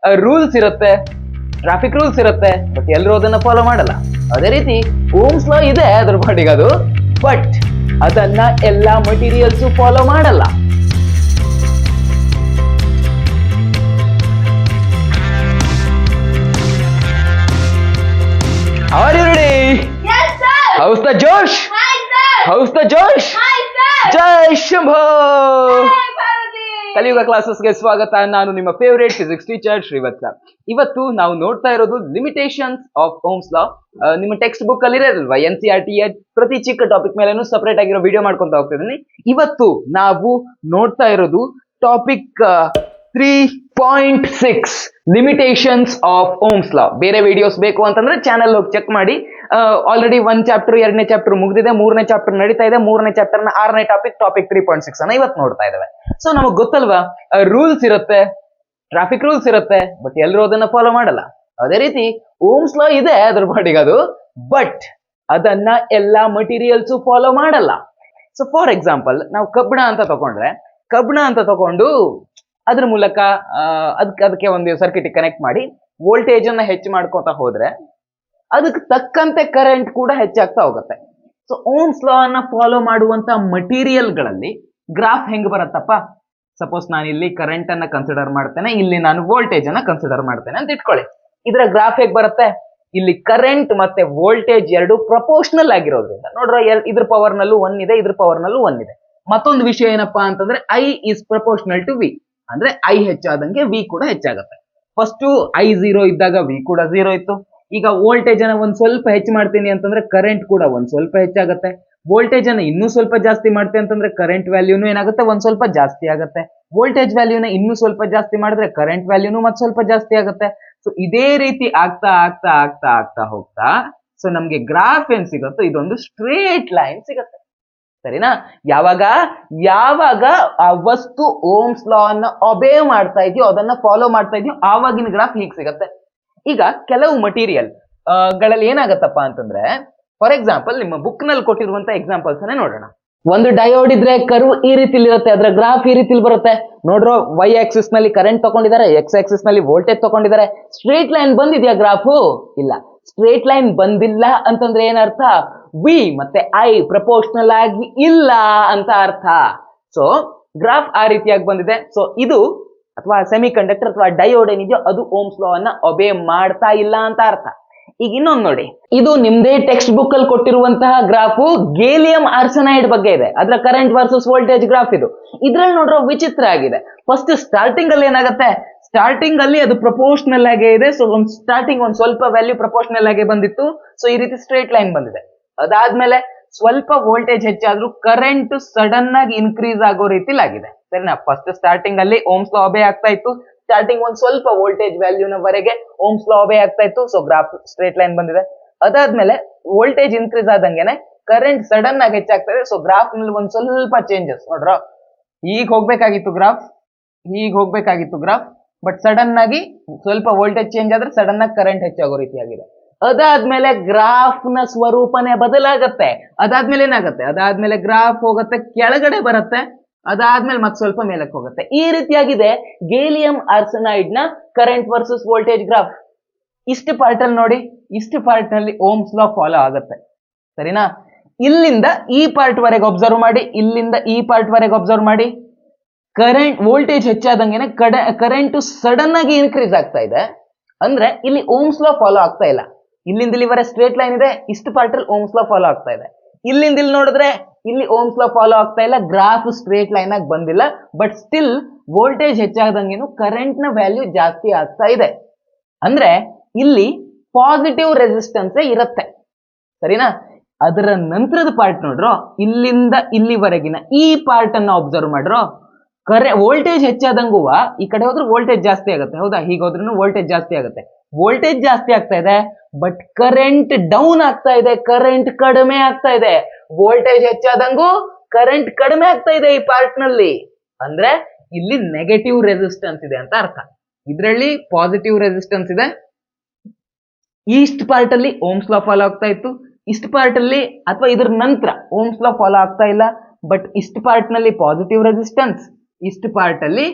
Rules ಇರುತ್ತೆ, traffic rules ಇರುತ್ತೆ, but ಎಲ್ಲರೂ ಅದನ್ನ ಫಾಲೋ ಮಾಡಲ್ಲ. ಅದೇ ರೀತಿ ಓಮ್ಸ್ ಲಾ ಇದೆ ಅದ್ರ ಬಾಡಿಗೆ ಅದು, ಬಟ್ ಅದನ್ನ ಎಲ್ಲಾ ಮಟೀರಿಯಲ್ಸ್ ಫಾಲೋ ಮಾಡಲ್ಲ. Are you ready? Yes, sir. How's the Josh? Hi, sir. How's the Josh? Hi, sir. Jai Shambho. Hi, Bharati. ಕಲಿಯುಗ ಕ್ಲಾಸಸ್ಗೆ ಸ್ವಾಗತ. ನಾನು ನಿಮ್ಮ ಫೇವರೇಟ್ ಫಿಸಿಕ್ಸ್ ಟೀಚರ್ ಶ್ರೀವತ್ಸ. ಇವತ್ತು ನಾವು ನೋಡ್ತಾ ಇರೋದು ಲಿಮಿಟೇಷನ್ಸ್ ಆಫ್ ಓಮ್ಸ್ ಲಾ. ನಿಮ್ಮ ಟೆಕ್ಸ್ಟ್ ಬುಕ್ ಅಲ್ಲಿ ಇರೋದಲ್ವಾ, NCERT ಪ್ರತಿ ಚಿಕ್ಕ ಟಾಪಿಕ್ ಮೇಲೇನು ಸಪರೇಟ್ ಆಗಿರೋ ವಿಡಿಯೋ ಮಾಡ್ಕೊಂತ ಹೋಗ್ತಿದ್ದೀನಿ. ಇವತ್ತು ನಾವು ನೋಡ್ತಾ ಇರೋದು topic 3.6 limitations of Ohm's law. ಬೇರೆ ವಿಡಿಯೋಸ್ ಬೇಕು ಅಂತಂದ್ರೆ ಚಾನಲ್ ಹೋಗಿ ಚೆಕ್ ಮಾಡಿ. ಆಲ್ರೆಡಿ 1 ಚಾಪ್ಟರ್ 2ನೇ ಚಾಪ್ಟರ್ ಮುಗಿದಿದೆ, 3ನೇ ಚಾಪ್ಟರ್ ನಡೀತಾ ಇದೆ. 3ನೇ ಚಾಪ್ಟರ್ ನ 6ನೇ ಟಾಪಿಕ್ 3.6 ಅನ್ನ ಇವತ್ತು ನೋಡ್ತಾ ಇದ್ದೇವೆ. ಸೊ ನಮಗ್ ಗೊತ್ತಲ್ವಾ, ರೂಲ್ಸ್ ಇರುತ್ತೆ, ಟ್ರಾಫಿಕ್ ರೂಲ್ಸ್ ಇರುತ್ತೆ, ಬಟ್ ಎಲ್ಲರೂ ಅದನ್ನ ಫಾಲೋ ಮಾಡಲ್ಲ. ಅದೇ ರೀತಿ ಓಮ್ಸ್ ಲಾ ಇದೆ ಅದ್ರ ಬಾಡಿಗೆ ಅದು, ಬಟ್ ಅದನ್ನ ಎಲ್ಲಾ ಮಟೀರಿಯಲ್ಸ್ ಫಾಲೋ ಮಾಡಲ್ಲ. ಸೊ ಫಾರ್ ಎಕ್ಸಾಂಪಲ್, ನಾವು ಕಬ್ಬಣ ಅಂತ ತಗೊಂಡು ಅದ್ರ ಮೂಲಕ ಅದಕ್ಕೆ ಒಂದು ಸರ್ಕ್ಯೂಟ್ ಕನೆಕ್ಟ್ ಮಾಡಿ ವೋಲ್ಟೇಜ್ ಅನ್ನ ಹೆಚ್ಚು ಮಾಡ್ಕೋತಾ ಹೋದ್ರೆ ಅದಕ್ಕೆ ತಕ್ಕಂತೆ ಕರೆಂಟ್ ಕೂಡ ಹೆಚ್ಚಾಗ್ತಾ ಹೋಗುತ್ತೆ. ಸೊ ಓಮ್ಸ್ ಲಾ ಅನ್ನ ಫಾಲೋ ಮಾಡುವಂತ ಮಟೀರಿಯಲ್ ಗಳಲ್ಲಿ ಗ್ರಾಫ್ ಹೆಂಗ್ ಬರುತ್ತಪ್ಪ? ಸಪೋಸ್ ನಾನು ಇಲ್ಲಿ ಕರೆಂಟ್ ಅನ್ನ ಕನ್ಸಿಡರ್ ಮಾಡ್ತೇನೆ, ಇಲ್ಲಿ ನಾನು ವೋಲ್ಟೇಜ್ ಅನ್ನ ಕನ್ಸಿಡರ್ ಮಾಡ್ತೇನೆ ಅಂತ ಇಟ್ಕೊಳ್ಳಿ. ಇದರ ಗ್ರಾಫ್ ಹೇಗ್ ಬರುತ್ತೆ? ಇಲ್ಲಿ ಕರೆಂಟ್ ಮತ್ತೆ ವೋಲ್ಟೇಜ್ ಎರಡು ಪ್ರಪೋರ್ಷನಲ್ ಆಗಿರೋದ್ರಿಂದ ನೋಡ್ರ, ಇದ್ರ ಪವರ್ ನಲ್ಲೂ 1 ಇದೆ, ಇದ್ರ ಪವರ್ ನಲ್ಲೂ 1 ಇದೆ. ಮತ್ತೊಂದು ವಿಷಯ ಏನಪ್ಪಾ ಅಂತಂದ್ರೆ I is proportional to V, ಅಂದ್ರೆ I ಹೆಚ್ಚಾದಂಗೆ V ಕೂಡ ಹೆಚ್ಚಾಗುತ್ತೆ. ಫಸ್ಟ್ I0 ಇದ್ದಾಗ V ಕೂಡ 0 ಇತ್ತು. ಈಗ ವೋಲ್ಟೇಜ್ ಅನ್ನ ಒಂದ್ ಸ್ವಲ್ಪ ಹೆಚ್ಚು ಮಾಡ್ತೀನಿ ಅಂತಂದ್ರೆ ಕರೆಂಟ್ ಕೂಡ ಒಂದ್ ಸ್ವಲ್ಪ ಹೆಚ್ಚಾಗುತ್ತೆ. ವೋಲ್ಟೇಜ್ ಅನ್ನ ಇನ್ನೂ ಸ್ವಲ್ಪ ಜಾಸ್ತಿ ಮಾಡ್ತೀನಿ ಅಂತಂದ್ರೆ ಕರೆಂಟ್ ವ್ಯಾಲ್ಯೂನು ಏನಾಗುತ್ತೆ, ಒಂದ್ ಸ್ವಲ್ಪ ಜಾಸ್ತಿ ಆಗುತ್ತೆ. ವೋಲ್ಟೇಜ್ ವ್ಯಾಲ್ಯೂನ ಇನ್ನೂ ಸ್ವಲ್ಪ ಜಾಸ್ತಿ ಮಾಡಿದ್ರೆ ಕರೆಂಟ್ ವ್ಯಾಲ್ಯೂನು ಮತ್ ಸ್ವಲ್ಪ ಜಾಸ್ತಿ ಆಗುತ್ತೆ. ಸೊ ಇದೇ ರೀತಿ ಆಗ್ತಾ ಹೋಗ್ತಾ ಸೊ ನಮ್ಗೆ ಗ್ರಾಫ್ ಏನ್ ಸಿಗುತ್ತೋ ಇದೊಂದು ಸ್ಟ್ರೇಟ್ ಲೈನ್ ಸಿಗುತ್ತೆ. ಸರಿನಾ? ಯಾವಾಗ ಆ ವಸ್ತು ಓಮ್ಸ್ ಲಾ ಅನ್ನ ಒಬೇ ಮಾಡ್ತಾ ಇದೆಯೋ, ಅದನ್ನ ಫಾಲೋ ಮಾಡ್ತಾ ಇದೆಯೋ, ಆವಾಗಿನ ಗ್ರಾಫ್ ಹೀಗೆ ಸಿಗತ್ತೆ. ಈಗ ಕೆಲವು ಮಟೀರಿಯಲ್ ಗಳಲ್ಲಿ ಏನಾಗತ್ತಪ್ಪ ಅಂತಂದ್ರೆ, ಫಾರ್ ಎಕ್ಸಾಂಪಲ್ ನಿಮ್ಮ ಬುಕ್ ನಲ್ಲಿ ಕೊಟ್ಟಿರುವಂತ ಎಕ್ಸಾಂಪಲ್ಸ್ ಅನ್ನೇ ನೋಡೋಣ. ಒಂದು ಡಯೋಡ್ ಇದ್ರೆ ಕರ್ವ್ ಈ ರೀತಿಲಿ ಇರುತ್ತೆ, ಅದರ ಗ್ರಾಫ್ ಈ ರೀತಿಲಿ ಬರುತ್ತೆ. ನೋಡ್ರೋ, Y ಆಕ್ಸಿಸ್ ನಲ್ಲಿ ಕರೆಂಟ್ ತಗೊಂಡಿದ್ದಾರೆ, X ಆಕ್ಸಿಸ್ ನಲ್ಲಿ ವೋಲ್ಟೇಜ್ ತಗೊಂಡಿದ್ದಾರೆ. ಸ್ಟ್ರೇಟ್ ಲೈನ್ ಬಂದಿದ್ಯಾ ಗ್ರಾಫು? ಇಲ್ಲ, ಸ್ಟ್ರೇಟ್ ಲೈನ್ ಬಂದಿಲ್ಲ ಅಂತಂದ್ರೆ ಏನರ್ಥ? V ಮತ್ತೆ I ಪ್ರಪೋರ್ಷನಲ್ ಆಗಿ ಇಲ್ಲ ಅಂತ ಅರ್ಥ. ಸೊ ಗ್ರಾಫ್ ಆ ರೀತಿಯಾಗಿ ಬಂದಿದೆ. ಸೊ ಇದು ಅಥವಾ ಸೆಮಿ ಕಂಡಕ್ಟರ್ ಅಥವಾ ಡಯೋಡ್ ಏನಿದೆಯೋ ಅದು ಓಮ್ಸ್ ಲಾ ಅನ್ನ ಒಬೇ ಮಾಡ್ತಾ ಇಲ್ಲ ಅಂತ ಅರ್ಥ. ಈಗ ಇನ್ನೊಂದು ನೋಡಿ, ಇದು ನಿಮ್ದೇ ಟೆಕ್ಸ್ಟ್ ಬುಕ್ ಅಲ್ಲಿ ಕೊಟ್ಟಿರುವಂತಹ ಗ್ರಾಫು ಗೇಲಿಯಂ ಆರ್ಸೆನೈಡ್ ಬಗ್ಗೆ ಇದೆ. ಅದರ ಕರೆಂಟ್ ವರ್ಸಸ್ ವೋಲ್ಟೇಜ್ ಗ್ರಾಫ್ ಇದು. ಇದ್ರಲ್ಲಿ ನೋಡ್ರೋ ವಿಚಿತ್ರ ಆಗಿದೆ. ಫಸ್ಟ್ ಸ್ಟಾರ್ಟಿಂಗ್ ಅಲ್ಲಿ ಏನಾಗುತ್ತೆ, ಸ್ಟಾರ್ಟಿಂಗ್ ಅಲ್ಲಿ ಅದು ಪ್ರಪೋರ್ಷನಲ್ ಆಗೇ ಇದೆ. ಸೊ ಸ್ಟಾರ್ಟಿಂಗ್ ಒಂದ್ ಸ್ವಲ್ಪ ವ್ಯಾಲ್ಯೂ ಪ್ರಪೋರ್ಷನಲ್ ಆಗಿ ಬಂದಿತ್ತು. ಸೊ ಈ ರೀತಿ ಸ್ಟ್ರೇಟ್ ಲೈನ್ ಬಂದಿದೆ. ಅದಾದ್ಮೇಲೆ ಸ್ವಲ್ಪ ವೋಲ್ಟೇಜ್ ಹೆಚ್ಚಾದ್ರೂ ಕರೆಂಟ್ ಸಡನ್ ಆಗಿ ಇನ್ಕ್ರೀಸ್ ಆಗೋ ರೀತಿಲಿ ಆಗಿದೆ. ಸರಿನಾ? ಫಸ್ಟ್ ಸ್ಟಾರ್ಟಿಂಗ್ ಅಲ್ಲಿ ಓಮ್ಸ್ ಲಾ ಒಬೇ ಆಗ್ತಾ ಇತ್ತು. ಸ್ಟಾರ್ಟಿಂಗ್ ಒಂದ್ ಸ್ವಲ್ಪ ವೋಲ್ಟೇಜ್ ವ್ಯಾಲ್ಯೂನ ವರೆಗೆ ಓಮ್ಸ್ ಲಾ ಒಬೇ ಆಗ್ತಾ ಇತ್ತು. ಸೊ ಗ್ರಾಫ್ ಸ್ಟ್ರೇಟ್ ಲೈನ್ ಬಂದಿದೆ. ಅದಾದ್ಮೇಲೆ ವೋಲ್ಟೇಜ್ ಇನ್ಕ್ರೀಸ್ ಆದಂಗೆನೆ ಕರೆಂಟ್ ಸಡನ್ ಆಗಿ ಹೆಚ್ಚಾಗ್ತಾ ಇದೆ. ಸೊ ಗ್ರಾಫ್ ನಲ್ಲಿ ಒಂದ್ ಸ್ವಲ್ಪ ಚೇಂಜಸ್ ನೋಡ್ರ, ಈಗ ಹೋಗ್ಬೇಕಾಗಿತ್ತು ಗ್ರಾಫ್, ಬಟ್ ಸಡನ್ ಆಗಿ ಸ್ವಲ್ಪ ವೋಲ್ಟೇಜ್ ಚೇಂಜ್ ಆದ್ರೆ ಸಡನ್ ಆಗಿ ಕರೆಂಟ್ ಹೆಚ್ಚಾಗೋ ರೀತಿಯಾಗಿದೆ. ಅದಾದ್ಮೇಲೆ ಗ್ರಾಫ್ ನ ಸ್ವರೂಪನೇ ಬದಲಾಗತ್ತೆ. ಅದಾದ್ಮೇಲೆ ಏನಾಗುತ್ತೆ, ಅದಾದ್ಮೇಲೆ ಗ್ರಾಫ್ ಹೋಗುತ್ತೆ, ಕೆಳಗಡೆ ಬರುತ್ತೆ, ಅದಾದ್ಮೇಲೆ ಮತ್ತೆ ಸ್ವಲ್ಪ ಮೇಲಕ್ಕೆ ಹೋಗುತ್ತೆ. ಈ ರೀತಿಯಾಗಿದೆ ಗೇಲಿಯಂ ಆರ್ಸೆನೈಡ್ ನ ಕರೆಂಟ್ ವರ್ಸಸ್ ವೋಲ್ಟೇಜ್ ಗ್ರಾಫ್. ಇಷ್ಟು ಪಾರ್ಟ್ ಅಲ್ಲಿ ನೋಡಿ, ಇಷ್ಟು ಪಾರ್ಟ್ ನಲ್ಲಿ ಓಮ್ಸ್ ಲಾ ಫಾಲೋ ಆಗುತ್ತೆ. ಸರಿನಾ? ಇಲ್ಲಿಂದ ಈ ಪಾರ್ಟ್ ವರೆಗೆ ಅಬ್ಸರ್ವ್ ಮಾಡಿ, ಇಲ್ಲಿಂದ ಈ ಪಾರ್ಟ್ ವರೆಗೆ ಅಬ್ಸರ್ವ್ ಮಾಡಿ. ಕರೆಂಟ್ ವೋಲ್ಟೇಜ್ ಹೆಚ್ಚಾದಂಗೆನೆ ಕರೆಂಟ್ ಸಡನ್ ಆಗಿ ಇನ್ಕ್ರೀಸ್ ಆಗ್ತಾ ಇದೆ. ಅಂದ್ರೆ ಇಲ್ಲಿ ಓಮ್ಸ್ ಲಾ ಫಾಲೋ ಆಗ್ತಾ ಇಲ್ಲ. ಇಲ್ಲಿಂದ ಇಲ್ಲಿವರೆ ಸ್ಟ್ರೇಟ್ ಲೈನ್ ಇದೆ, ಇಷ್ಟು ಪಾರ್ಟ್ ಅಲ್ಲಿ ಓಮ್ಸ್ ಲಾ ಫಾಲೋ ಆಗ್ತಾ ಇದೆ. ಇಲ್ಲಿಂದ ಇಲ್ಲಿ ನೋಡಿದ್ರೆ ಇಲ್ಲಿ ಓಮ್ಸ್ ಲಾ ಫಾಲೋ ಆಗ್ತಾ ಇಲ್ಲ, ಗ್ರಾಫ್ ಸ್ಟ್ರೇಟ್ ಲೈನ್ ಆಗಿ ಬಂದಿಲ್ಲ. ಬಟ್ ಸ್ಟಿಲ್ ವೋಲ್ಟೇಜ್ ಹೆಚ್ಚಾದಂಗೇನು ಕರೆಂಟ್ ನ ವ್ಯಾಲ್ಯೂ ಜಾಸ್ತಿ ಆಗ್ತಾ ಇದೆ. ಅಂದ್ರೆ ಇಲ್ಲಿ ಪಾಸಿಟಿವ್ ರೆಸಿಸ್ಟೆನ್ಸ್ ಇರುತ್ತೆ. ಸರಿನಾ? ಅದರ ನಂತರದ ಪಾರ್ಟ್ ನೋಡ್ರೋ, ಇಲ್ಲಿಂದ ಇಲ್ಲಿವರೆಗಿನ ಈ ಪಾರ್ಟ್ ಅನ್ನ ಅಬ್ಸರ್ವ್ ಮಾಡ್ರೋ. ವೋಲ್ಟೇಜ್ ಹೆಚ್ಚಾದಂಗುವ ಈ ಕಡೆ ಹೋದ್ರೆ ವೋಲ್ಟೇಜ್ ಜಾಸ್ತಿ ಆಗುತ್ತೆ, ಹೌದಾ? ಹೀಗೋದ್ರೂ ವೋಲ್ಟೇಜ್ ಜಾಸ್ತಿ ಆಗುತ್ತೆ. ವೋಲ್ಟೇಜ್ ಜಾಸ್ತಿ ಆಗ್ತಾ ಇದೆ, ಬಟ್ ಕರೆಂಟ್ ಡೌನ್ ಆಗ್ತಾ ಇದೆ, ಕರೆಂಟ್ ಕಡಿಮೆ ಆಗ್ತಾ ಇದೆ. ವೋಲ್ಟೇಜ್ ಹೆಚ್ಚಾದಂಗೂ ಕರೆಂಟ್ ಕಡಿಮೆ ಆಗ್ತಾ ಇದೆ ಈ ಪಾರ್ಟ್ ನಲ್ಲಿ. ಅಂದ್ರೆ ಇಲ್ಲಿ ನೆಗೆಟಿವ್ ರೆಸಿಸ್ಟೆನ್ಸ್ ಇದೆ ಅಂತ ಅರ್ಥ. ಇದರಲ್ಲಿ ಪಾಸಿಟಿವ್ ರೆಸಿಸ್ಟೆನ್ಸ್ ಇದೆ. ಈಸ್ಟ್ ಪಾರ್ಟ್ ಅಲ್ಲಿ ಓಮ್ಸ್ ಲಾ ಫಾಲೋ ಆಗ್ತಾ ಇತ್ತು, ಇಸ್ಟ್ ಪಾರ್ಟ್ ಅಲ್ಲಿ ಅಥವಾ ಇದ್ರ ನಂತರ ಓಮ್ಸ್ ಲಾ ಫಾಲೋ ಆಗ್ತಾ ಇಲ್ಲ. ಬಟ್ ಇಸ್ಟ್ ಪಾರ್ಟ್ ನಲ್ಲಿ ಪಾಸಿಟಿವ್ ರೆಸಿಸ್ಟೆನ್ಸ್, ಇಸ್ಟ್ ಪಾರ್ಟ್ ಅಲ್ಲಿ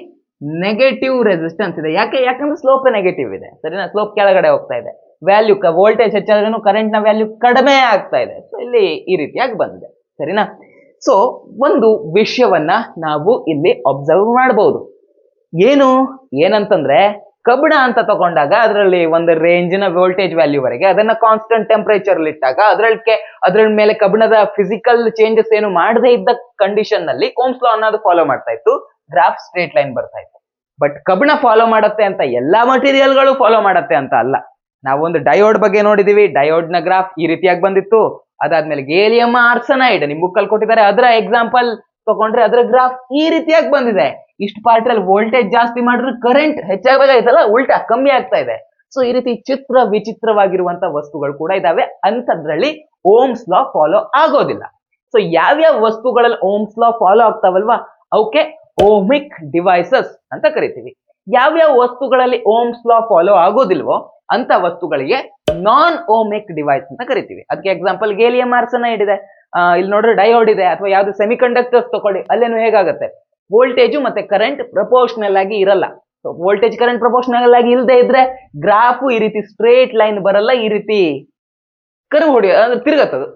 ನೆಗೆಟಿವ್ ರೆಸಿಸ್ಟೆನ್ಸ್ ಇದೆ. ಯಾಕಂದ್ರೆ ಸ್ಲೋಪ್ ನೆಗೆಟಿವ್ ಇದೆ. ಸರಿನಾ, ಸ್ಲೋಪ್ ಕೆಳಗಡೆ ಹೋಗ್ತಾ ಇದೆ. ವ್ಯಾಲ್ಯೂ ವೋಲ್ಟೇಜ್ ಹೆಚ್ಚಾದ್ರೂ ಕರೆಂಟ್ ನ ವ್ಯಾಲ್ಯೂ ಕಡಿಮೆ ಆಗ್ತಾ ಇದೆ. ಸೊ ಇಲ್ಲಿ ಈ ರೀತಿಯಾಗಿ ಬಂದಿದೆ. ಸರಿನಾ, ಸೊ ಒಂದು ವಿಷಯವನ್ನ ನಾವು ಇಲ್ಲಿ ಅಬ್ಸರ್ವ್ ಮಾಡಬಹುದು. ಏನಂತಂದ್ರೆ ಕಬ್ಬಿಣ ಅಂತ ತಗೊಂಡಾಗ ಅದರಲ್ಲಿ ಒಂದು ರೇಂಜಿನ ವೋಲ್ಟೇಜ್ ವ್ಯಾಲ್ಯೂ ವರೆಗೆ ಅದನ್ನ ಕಾನ್ಸ್ಟೆಂಟ್ ಟೆಂಪರೇಚರ್ ಇಟ್ಟಾಗ ಅದರ ಮೇಲೆ ಕಬ್ಬಿಣದ ಫಿಸಿಕಲ್ ಚೇಂಜಸ್ ಏನು ಮಾಡದೇ ಇದ್ದ ಕಂಡೀಷನ್ ನಲ್ಲಿ ಓಮ್ಸ್ ಲಾ ಅನ್ನೋದು ಫಾಲೋ ಮಾಡ್ತಾ ಇತ್ತು. ಗ್ರಾಫ್ ಸ್ಟ್ರೇಟ್ ಲೈನ್ ಬರ್ತಾ ಇತ್ತು. ಬಟ್ ಕಬ್ಬಿಣ ಫಾಲೋ ಮಾಡತ್ತೆ ಅಂತ ಎಲ್ಲಾ ಮಟೀರಿಯಲ್ಗಳು ಫಾಲೋ ಮಾಡತ್ತೆ ಅಂತ ಅಲ್ಲ. ನಾವೊಂದು ಡಯೋಡ್ ಬಗ್ಗೆ ನೋಡಿದೀವಿ. ಡಯೋಡ್ ನ ಗ್ರಾಫ್ ಈ ರೀತಿಯಾಗಿ ಬಂದಿತ್ತು. ಅದಾದ್ಮೇಲೆ ಗೇಲಿಯಂ ಆರ್ಸನೈಡ್ ನಿಮ್ ಬುಕ್ ಅಲ್ಲಿ ಕೊಟ್ಟಿದ್ದಾರೆ, ಅದರ ಎಕ್ಸಾಂಪಲ್ ತಗೊಂಡ್ರೆ ಅದರ ಗ್ರಾಫ್ ಈ ರೀತಿಯಾಗಿ ಬಂದಿದೆ. ಇಷ್ಟು ಪಾರ್ಟ್ ಅಲ್ಲಿ ವೋಲ್ಟೇಜ್ ಜಾಸ್ತಿ ಮಾಡಿದ್ರೆ ಕರೆಂಟ್ ಹೆಚ್ಚಾಗಬೇಕಾಯ್ತಲ್ಲ, ಉಲ್ಟಾ ಕಮ್ಮಿ ಆಗ್ತಾ ಇದೆ. ಸೊ ಈ ರೀತಿ ವಿಚಿತ್ರವಾಗಿರುವಂತ ವಸ್ತುಗಳು ಕೂಡ ಇದಾವೆ. ಅಂತದ್ರಲ್ಲಿ ಓಮ್ಸ್ ಲಾ ಫಾಲೋ ಆಗೋದಿಲ್ಲ. ಸೊ ಯಾವ್ಯಾವ ವಸ್ತುಗಳಲ್ಲಿ ಓಮ್ಸ್ ಲಾ ಫಾಲೋ ಆಗ್ತಾವಲ್ವಾ ಅವಕ್ಕೆ ಓಮಿಕ್ ಡಿವೈಸಸ್ ಅಂತ ಕರಿತೀವಿ. ಯಾವ್ಯಾವ ವಸ್ತುಗಳಲ್ಲಿ ಓಮ್ಸ್ ಲಾ ಫಾಲೋ ಆಗೋದಿಲ್ವೋ ಅಂತ ವಸ್ತುಗಳಿಗೆ ನಾನ್ ಓಮಿಕ್ ಡಿವೈಸ್ ಅಂತ ಕರಿತೀವಿ. ಅದಕ್ಕೆ ಎಕ್ಸಾಂಪಲ್ ಗೇಲಿಯಂ ಆರ್ಸನೈಡ್ ಇದೆ, ಇಲ್ಲಿ ನೋಡ್ರೆ ಡಯೋಡ್ ಇದೆ, ಅಥವಾ ಯಾವ್ದು ಸೆಮಿಕಂಡಕ್ಟರ್ಸ್ ತಗೊಳ್ಳಿ, ಅಲ್ಲೇನು ಹೇಗಾಗತ್ತೆ ವೋಲ್ಟೇಜು ಮತ್ತೆ ಕರೆಂಟ್ ಪ್ರಪೋರ್ಷನಲ್ ಆಗಿ ಇರಲ್ಲ. ಸೊ ವೋಲ್ಟೇಜ್ ಕರೆಂಟ್ ಪ್ರಪೋರ್ಷನಲ್ ಆಗಿ ಇಲ್ಲದೆ ಇದ್ರೆ ಗ್ರಾಫ್ ಈ ರೀತಿ ಸ್ಟ್ರೇಟ್ ಲೈನ್ ಬರಲ್ಲ, ಈ ರೀತಿ ಕರ್ವ್ ಹೊಡಿ ಅಂದ್ರೆ ತಿರುಗತ್ತದು,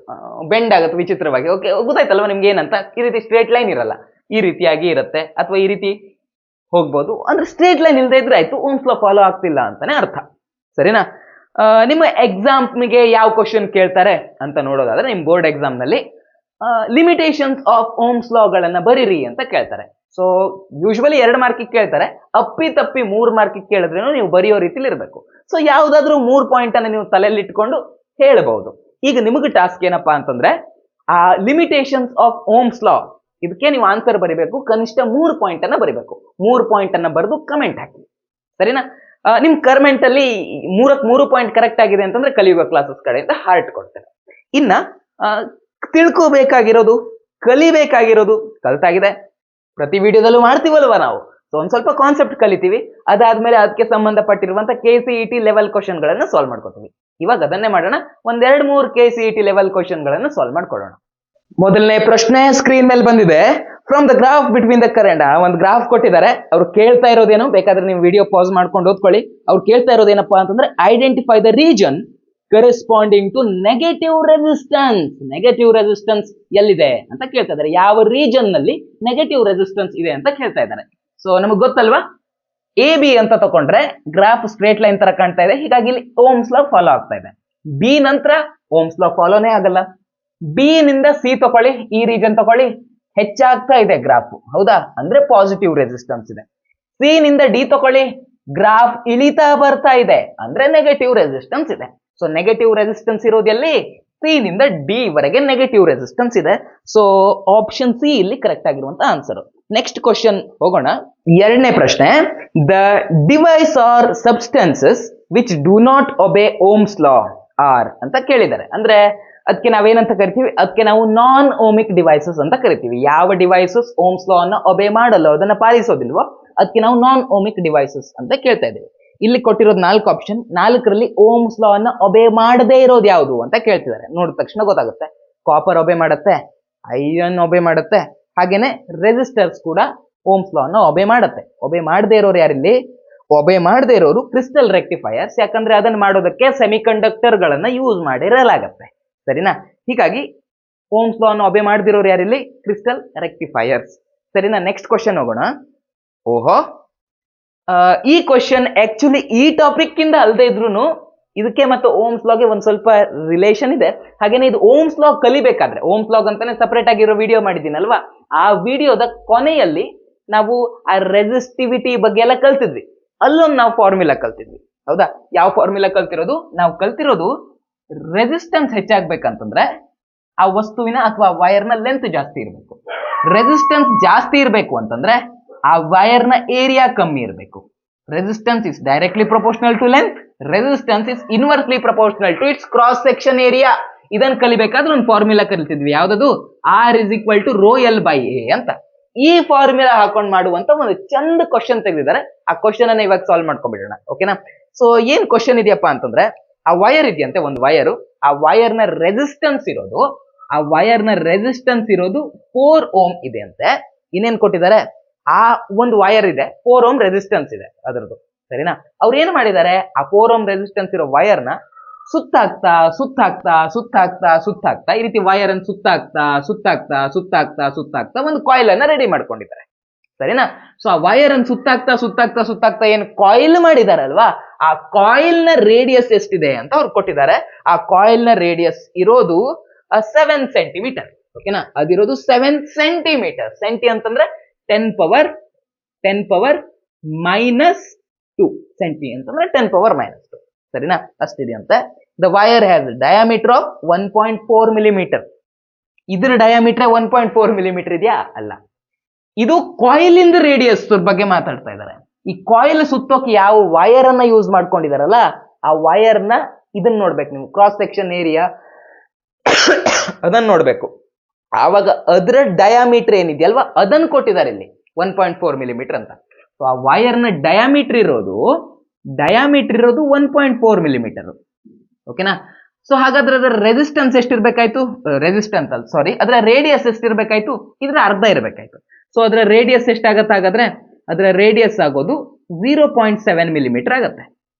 ಬೆಂಡ್ ಆಗತ್ತೆ ವಿಚಿತ್ರವಾಗಿ. ಓಕೆ, ಗೊತ್ತಾಯ್ತಲ್ವಾ ನಿಮ್ಗೆ ಏನಂತ? ಈ ರೀತಿ ಸ್ಟ್ರೇಟ್ ಲೈನ್ ಇರಲ್ಲ, ಈ ರೀತಿಯಾಗಿ ಇರುತ್ತೆ, ಅಥವಾ ಈ ರೀತಿ ಹೋಗ್ಬೋದು. ಅಂದ್ರೆ ಸ್ಟ್ರೇಟ್ ಲೈನ್ ಇಲ್ಲದೆ ಇದ್ರೆ ಆಯ್ತು, ಓಮ್ಸ್ ಲಾ ಫಾಲೋ ಆಗ್ತಿಲ್ಲ ಅಂತಾನೆ ಅರ್ಥ. ಸರಿನಾ, ನಿಮ್ಮ ಎಕ್ಸಾಮ್ಗೆ ಯಾವ ಕ್ವಶನ್ ಕೇಳ್ತಾರೆ ಅಂತ ನೋಡೋದಾದ್ರೆ ನಿಮ್ ಬೋರ್ಡ್ ಎಕ್ಸಾಮ್ ನಲ್ಲಿ ಲಿಮಿಟೇಷನ್ಸ್ ಆಫ್ ಓಮ್ಸ್ ಲಾ ಗಳನ್ನ ಬರೀರಿ ಅಂತ ಕೇಳ್ತಾರೆ. ಸೊ ಯೂಶುವಲಿ 2 ಮಾರ್ಕಿಗೆ ಕೇಳ್ತಾರೆ. ತಪ್ಪಿ 3 ಮಾರ್ಕಿಗೆ ಕೇಳಿದ್ರೇನು ನೀವು ಬರೆಯೋ ರೀತಿಲಿ ಇರಬೇಕು. ಸೊ ಯಾವ್ದಾದ್ರು 3 ಪಾಯಿಂಟ್ ಅನ್ನ ನೀವು ತಲೆಯಲ್ಲಿ ಇಟ್ಕೊಂಡು ಹೇಳಬಹುದು. ಈಗ ನಿಮಗೆ ಟಾಸ್ಕ್ ಏನಪ್ಪಾ ಅಂತಂದ್ರೆ ಆ ಲಿಮಿಟೇಷನ್ಸ್ ಆಫ್ ಓಮ್ಸ್ ಲಾ ಇದಕ್ಕೆ ನೀವು ಆನ್ಸರ್ ಬರಿಬೇಕು. ಕನಿಷ್ಠ 3 ಪಾಯಿಂಟ್ ಅನ್ನ ಬರಿಬೇಕು. 3 ಪಾಯಿಂಟ್ ಅನ್ನ ಬರೆದು ಕಮೆಂಟ್ ಹಾಕಿ. ಸರಿನಾ, ನಿಮ್ ಕಮೆಂಟ್ ಅಲ್ಲಿ 3 ಪಾಯಿಂಟ್ ಕರೆಕ್ಟ್ ಆಗಿದೆ ಅಂತಂದ್ರೆ ಕಲಿಯುಗ ಕ್ಲಾಸಸ್ ಕಡೆಯಿಂದ ಹಾರ್ಟ್ ಕೊಡ್ತೇನೆ. ಇನ್ನ ತಿಳ್ಕೋಬೇಕಾಗಿರೋದು, ಕಲಿಬೇಕಾಗಿರೋದು ಕಲ್ತಾಗಿದೆ. ಪ್ರತಿ ವಿಡಿಯೋದಲ್ಲೂ ಮಾಡ್ತೀವಲ್ವಾ ನಾವು. ಸೊ ಒಂದ್ ಸ್ವಲ್ಪ ಕಾನ್ಸೆಪ್ಟ್ ಕಲಿತೀವಿ. ಅದಾದ್ಮೇಲೆ ಅದಕ್ಕೆ ಸಂಬಂಧಪಟ್ಟಿರುವಂತ KCET ಲೆವೆಲ್ ಕ್ವಶನ್ ಗಳನ್ನ ಸಾಲ್ವ್ ಮಾಡ್ಕೋತೀವಿ. ಇವಾಗ ಅದನ್ನೇ ಮಾಡೋಣ. 1-2-3 KCET ಲೆವೆಲ್ ಕ್ವಶನ್ ಗಳನ್ನ ಸಾಲ್ವ್ ಮಾಡ್ಕೊಳ್ಳೋಣ. ಮೊದಲನೇ ಪ್ರಶ್ನೆ ಸ್ಕ್ರೀನ್ ಮೇಲೆ ಬಂದಿದೆ. From the graph between the current, ಒಂದು ಗ್ರಾಫ್ ಕೊಟ್ಟಿದ್ದಾರೆ. ಅವ್ರು ಕೇಳ್ತಾ ಇರೋದೇನು, ಬೇಕಾದ್ರೆ ನೀವು ವಿಡಿಯೋ ಪಾಸ್ ಮಾಡ್ಕೊಂಡು ಓದ್ಕೊಳ್ಳಿ. ಅವ್ರು ಕೇಳ್ತಾ ಇರೋದೇನಪ್ಪಾ ಅಂತಂದ್ರೆ identify the region corresponding to negative resistance. Negative resistance ಎಲ್ಲಿದೆ ಅಂತ ಕೇಳ್ತಾ ಇದ್ದಾರೆ. ಯಾವ ರೀಜನ್ ನಲ್ಲಿ ನೆಗೆಟಿವ್ ರೆಸಿಸ್ಟೆನ್ಸ್ ಇದೆ ಅಂತ ಕೇಳ್ತಾ ಇದ್ದಾರೆ. ಸೊ ನಮಗ್ ಗೊತ್ತಲ್ವಾ, AB ಅಂತ ತಕೊಂಡ್ರೆ ಗ್ರಾಫ್ ಸ್ಟ್ರೇಟ್ ಲೈನ್ ತರ ಕಾಣ್ತಾ ಇದೆ. ಹೀಗಾಗಿ ಇಲ್ಲಿ ಓಮ್ಸ್ ಲಾ ಫಾಲೋ ಆಗ್ತಾ ಇದೆ. B ನಂತರ ಓಮ್ಸ್ ಲಾ ಫಾಲೋನೇ ಆಗಲ್ಲ. B ನಿಂದ C ತಕೊಳ್ಳಿ, ಈ ರೀಜನ್ ತಕೊಳ್ಳಿ, ಹೆಚ್ಚಾಗ್ತಾ ಇದೆ ಗ್ರಾಫ್, ಹೌದಾ? ಅಂದ್ರೆ ಪಾಸಿಟಿವ್ ರೆಸಿಸ್ಟೆನ್ಸ್ ಇದೆ. C ನಿಂದ D ತಕೊಳ್ಳಿ, ಗ್ರಾಫ್ ಇಳಿತಾ ಬರ್ತಾ ಇದೆ, ಅಂದ್ರೆ ನೆಗೆಟಿವ್ ರೆಸಿಸ್ಟೆನ್ಸ್ ಇದೆ. ಸೊ ನೆಗೆಟಿವ್ ರೆಸಿಸ್ಟೆನ್ಸ್ ಇರೋದಲ್ಲಿ C ನಿಂದ D ವರೆಗೆ ನೆಗೆಟಿವ್ ರೆಸಿಸ್ಟೆನ್ಸ್ ಇದೆ. ಸೊ ಆಪ್ಷನ್ C ಇಲ್ಲಿ ಕರೆಕ್ಟ್ ಆಗಿರುವಂತ ಆನ್ಸರ್. ನೆಕ್ಸ್ಟ್ ಕ್ವಶನ್ ಹೋಗೋಣ. 2ನೇ ಪ್ರಶ್ನೆ, the device are substances which do not obey Ohm's law are ಅಂತ ಕೇಳಿದ್ದಾರೆ. ಅಂದ್ರೆ ಅದಕ್ಕೆ ನಾವೇನಂತ ಕರಿತೀವಿ? ಅದಕ್ಕೆ ನಾವು ನಾನ್ ಓಮಿಕ್ ಡಿವೈಸಸ್ ಅಂತ ಕರಿತೀವಿ. ಯಾವ ಡಿವೈಸಸ್ ಓಮ್ಸ್ ಲಾ ಅನ್ನ ಒಬೆ ಮಾಡಲ್ಲ, ಅದನ್ನ ಪಾಲಿಸೋದಿಲ್ವೋ ಅದಕ್ಕೆ ನಾವು ನಾನ್ ಓಮಿಕ್ ಡಿವೈಸಸ್ ಅಂತ ಕೇಳ್ತಾ ಇದ್ದೀವಿ. ಇಲ್ಲಿ ಕೊಟ್ಟಿರೋದು 4 ಆಪ್ಷನ್. 4ರಲ್ಲಿ ಓಮ್ಸ್ ಲಾ ಅನ್ನ ಒಬೆ ಮಾಡದೇ ಇರೋದು ಯಾವುದು ಅಂತ ಕೇಳ್ತಿದ್ದಾರೆ. ನೋಡಿದ ತಕ್ಷಣ ಗೊತ್ತಾಗುತ್ತೆ. ಕಾಪರ್ ಒಬೆ ಮಾಡುತ್ತೆ, ಐರನ್ ಒಬೆ ಮಾಡುತ್ತೆ, ಹಾಗೇನೆ ರೆಸಿಸ್ಟರ್ಸ್ ಕೂಡ ಓಮ್ಸ್ ಲಾ ಅನ್ನ ಒಬೆ ಮಾಡುತ್ತೆ. ಒಬೆ ಮಾಡದೇ ಇರೋರು ಯಾರಿಲ್ಲಿ? ಒಬೆ ಮಾಡದೇ ಇರೋರು ಕ್ರಿಸ್ಟಲ್ ರೆಕ್ಟಿಫೈಯರ್ಸ್. ಯಾಕಂದ್ರೆ ಅದನ್ನ ಮಾಡೋದಕ್ಕೆ ಸೆಮಿಕಂಡಕ್ಟರ್ ಗಳನ್ನ ಯೂಸ್ ಮಾಡಿರಲಾಗತ್ತೆ. ಸರಿನಾ, ಹೀಗಾಗಿ ಓಮ್ಸ್ ಲಾ ಅನ್ನು ಒಬೆ ಮಾಡದಿರೋರು ಯಾರಿಲ್ಲಿ? ಕ್ರಿಸ್ಟಲ್ ರೆಕ್ಟಿಫೈಯರ್ಸ್. ಸರಿನಾ, ನೆಕ್ಸ್ಟ್ ಕ್ವಶನ್ ಹೋಗೋಣ. ಓಹೋ, ಈ ಕ್ವಶನ್ ಆಕ್ಚುಲಿ ಈ ಟಾಪಿಕ್ ಇಂದ ಅಲ್ಲದೆ ಇದ್ರು ಇದಕ್ಕೆ ಮತ್ತು ಓಮ್ಸ್ ಲಾಗೆ ಒಂದ್ ಸ್ವಲ್ಪ ರಿಲೇಷನ್ ಇದೆ. ಹಾಗೇನೆ ಇದು ಓಮ್ಸ್ ಲಾ ಕಲಿಬೇಕಾದ್ರೆ, ಓಮ್ಸ್ ಲಾಗ್ ಅಂತಾನೆ ಸಪರೇಟ್ ಆಗಿರೋ ವಿಡಿಯೋ ಮಾಡಿದ್ದೀನಲ್ವಾ, ಆ ವಿಡಿಯೋದ ಕೊನೆಯಲ್ಲಿ ನಾವು ಆ ರೆಸಿಸ್ಟಿವಿಟಿ ಬಗ್ಗೆ ಎಲ್ಲ ಕಲ್ತಿದ್ವಿ. ಅಲ್ಲೊಂದು ನಾವು ಫಾರ್ಮುಲಾ ಕಲ್ತಿದ್ವಿ, ಹೌದಾ? ಯಾವ ಫಾರ್ಮುಲಾ ಕಲ್ತಿರೋದು? ನಾವು ಕಲ್ತಿರೋದು ರೆಸಿಸ್ಟೆನ್ಸ್ ಹೆಚ್ಚಾಗ್ಬೇಕಂತಂದ್ರೆ ಆ ವಸ್ತುವಿನ ಅಥವಾ ವೈರ್ನ ಲೆಂತ್ ಜಾಸ್ತಿ ಇರಬೇಕು. ರೆಸಿಸ್ಟೆನ್ಸ್ ಜಾಸ್ತಿ ಇರಬೇಕು ಅಂತಂದ್ರೆ ಆ ವೈರ್ನ ಏರಿಯಾ ಕಮ್ಮಿ ಇರಬೇಕು. Resistance is directly proportional to length, resistance is inversely proportional to its cross section area. ಇದನ್ನ ಕಲಿಬೇಕಾದ್ರೆ ಒಂದು ಫಾರ್ಮುಲಾ ಕಲಿತಿದ್ವಿ. ಯಾವ್ದದು? R = ρl/A ಅಂತ. ಈ ಫಾರ್ಮುಲಾ ಹಾಕೊಂಡು ಮಾಡುವಂತ ಒಂದು ಚಂದ ಕ್ವಶನ್ ತೆಗೆದಿದ್ದಾರೆ. ಆ ಕ್ವಶನ್ ಅನ್ನ ಇವಾಗ ಸಾಲ್ವ್ ಮಾಡ್ಕೊಂಡ್ಬಿಡೋಣ, ಓಕೆನಾ? ಸೊ ಏನ್ ಕ್ವಶನ್ ಇದೆಯಪ್ಪ ಅಂತಂದ್ರೆ, ಆ ವೈರ್ ಇದೆಯಂತೆ, ಒಂದು ವೈರು, ಆ ವೈರ್ನ ರೆಸಿಸ್ಟೆನ್ಸ್ ಇರೋದು 4 ಓಮ್ ಇದೆ ಅಂತೆ. ಇನ್ನೇನ್ ಕೊಟ್ಟಿದ್ದಾರೆ? ಆ ಒಂದು ವೈರ್ ಇದೆ, 4 ಓಮ್ ರೆಸಿಸ್ಟೆನ್ಸ್ ಇದೆ ಅದರದ್ದು, ಸರಿನಾ? ಅವ್ರು ಏನ್ ಮಾಡಿದ್ದಾರೆ, ಆ 4 ಓಮ್ ರೆಸಿಸ್ಟೆನ್ಸ್ ಇರೋ ವೈರ್ನ ಸುತ್ತಾಕ್ತಾ ಸುತ್ತಾಕ್ತಾ ಸುತ್ತಾಕ್ತಾ ಸುತ್ತಾಕ್ತಾ ಈ ರೀತಿ ವೈರ್ ಅನ್ನು ಸುತ್ತಾಕ್ತಾ ಒಂದು ಕಾಯಿಲ್ ಅನ್ನ ರೆಡಿ ಮಾಡ್ಕೊಂಡಿದ್ದಾರೆ, ಸರಿನಾ? ಸೊ ಆ ವೈರ್ ಅನ್ನು ಸುತ್ತಾಕ್ತಾ ಏನು ಕಾಯಿಲ್ ಮಾಡಿದಾರಲ್ವಾ, ಆ ಕಾಯಿಲ್ ನ ರೇಡಿಯಸ್ ಎಷ್ಟಿದೆ ಅಂತ ಅವ್ರು ಕೊಟ್ಟಿದ್ದಾರೆ. ಆ ಕಾಯಿಲ್ ನ ರೇಡಿಯಸ್ ಇರೋದು 7 ಸೆಂಟಿಮೀಟರ್. ಓಕೆನಾ? ಅದಿರೋದು 7 ಸೆಂಟಿಮೀಟರ್. ಸೆಂಟಿ ಅಂತಂದ್ರೆ 10 ಪವರ್ -2 ಸೆಂಟಿ ಅಂತಂದ್ರೆ 10 ಪವರ್ -2, ಸರಿನಾ? ಅಷ್ಟಿದೆಯಂತೆ. The wire has diameter of 1.4 millimetre. ಇದ್ರ ಡಯಾಮೀಟರ್ 1.4 ಮಿಲಿಮೀಟರ್ ಇದೆಯಾ? ಅಲ್ಲ, ಇದು ಕಾಯಿಲ್ ಇಂದ ರೇಡಿಯಸ್ ಬಗ್ಗೆ ಮಾತಾಡ್ತಾ ಇದ್ದಾರೆ. ಈ ಕಾಯಿಲ್ ಸುತ್ತೋಕೆ ಯಾವ ವೈರ್ ಅನ್ನ ಯೂಸ್ ಮಾಡ್ಕೊಂಡಿದಾರಲ್ಲ, ಆ ವೈರ್ ನ ಇದನ್ನ ನೋಡ್ಬೇಕು ನೀವು, ಕ್ರಾಸ್ ಸೆಕ್ಷನ್ ಏರಿಯಾ ಅದನ್ನ ನೋಡ್ಬೇಕು. ಆವಾಗ ಅದರ ಡಯಾಮೀಟರ್ ಏನಿದೆಯಲ್ವಾ ಅದನ್ನ ಕೊಟ್ಟಿದ್ದಾರೆ ಇಲ್ಲಿ 1.4 ಮಿಲಿಮೀಟರ್ ಅಂತ. ಸೊ ಆ ವೈರ್ ನ ಡಯಾಮೀಟರ್ ಇರೋದು 1.4 ಮಿಲಿಮೀಟರ್. ಓಕೆನಾ? ಸೊ ಹಾಗಾದ್ರೆ ಅದರ ರೆಸಿಸ್ಟೆನ್ಸ್ ಎಷ್ಟಿರ್ಬೇಕಾಯ್ತು? ರೆಸಿಸ್ಟೆನ್ಸ್ ಅಲ್ಲ, ಸಾರಿ, ಅದರ ರೇಡಿಯಸ್ ಎಷ್ಟಿರ್ಬೇಕಾಯ್ತು? ಇದ್ರ ಅರ್ಧ ಇರಬೇಕಾಯ್ತು. ಸೊ ಅದರ ರೇಡಿಯಸ್ ಎಷ್ಟಾಗತ್ತೆ? ಹಾಗಾದ್ರೆ ಅದರ ರೇಡಿಯಸ್ ಆಗೋದು 0.7 ಮಿಲಿಮೀಟರ್ ಆಗತ್ತೆ,